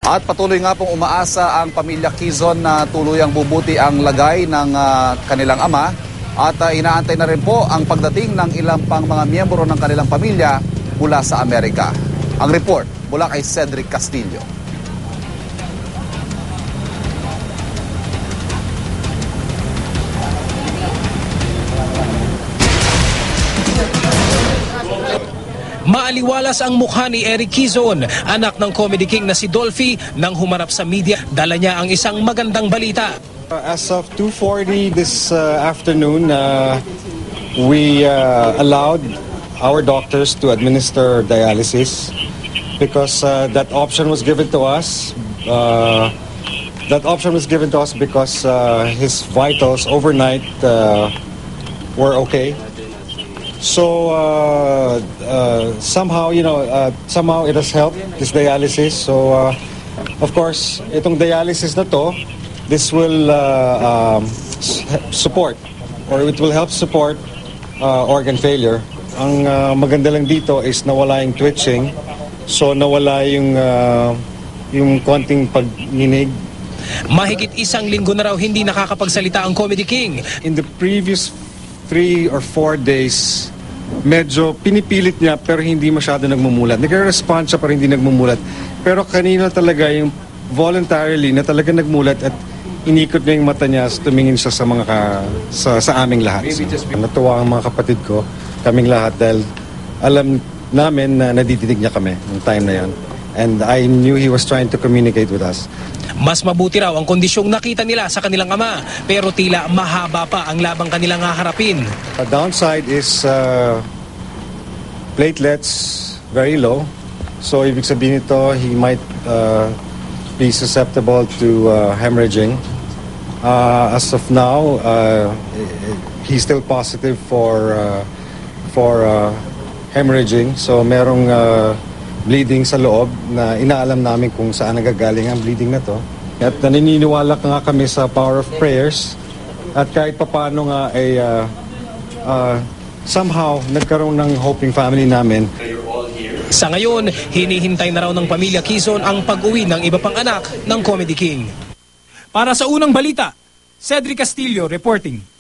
At patuloy nga pong umaasa ang pamilya Quezon na tuluyang bubuti ang lagay ng kanilang ama. At inaantay na rin po ang pagdating ng ilang pang mga miyembro ng kanilang pamilya mula sa Amerika. Ang report mula kay Cedric Castillo. Maaliwalas ang mukha ni Eric Quezon, anak ng Comedy King na si Dolphy, nang humarap sa media. Dala niya ang isang magandang balita. As of 2:40 this afternoon, we allowed our doctors to administer dialysis because that option was given to us. That option was given to us because his vitals overnight were okay. So somehow, somehow it has helped, this dialysis. So of course, itong dialysis na to, this will support, or it will help support organ failure. Ang maganda lang dito is nawala yung twitching, so nawala yung konting pagninig. Mahigit isang linggo na raw hindi nakakapagsalita ang Comedy King. In the previous 3 or 4 days, medyo pinipilit niya pero hindi masyado nagmumulat. Nagre-respond siya pero hindi nagmumulat. Pero kanina talaga yung voluntarily na talaga nagmulat at inikot niya yung mata niya, tumingin siya sa sa aming lahat. Natuwa ang mga kapatid ko, kaming lahat, dahil alam namin na nadidinig niya kami ng time na yan. And I knew he was trying to communicate with us. Mas mabuti raw ang kondisyong nakita nila sa kanilang ama, pero tila mahaba pa ang labang kanilang haharapin. The downside is platelets very low. So ibig sabihin nito, he might be susceptible to hemorrhaging. As of now, he's still positive for hemorrhaging. So merong bleeding sa loob na inaalam namin kung saan nagagaling ang bleeding na to. At naniniwala nga kami sa power of prayers. At kahit papano nga ay somehow nagkaroon ng hoping family namin. Sa ngayon, hinihintay na raw ng pamilya Quezon ang pag-uwi ng iba pang anak ng Comedy King. Para sa unang balita, Cedric Castillo reporting.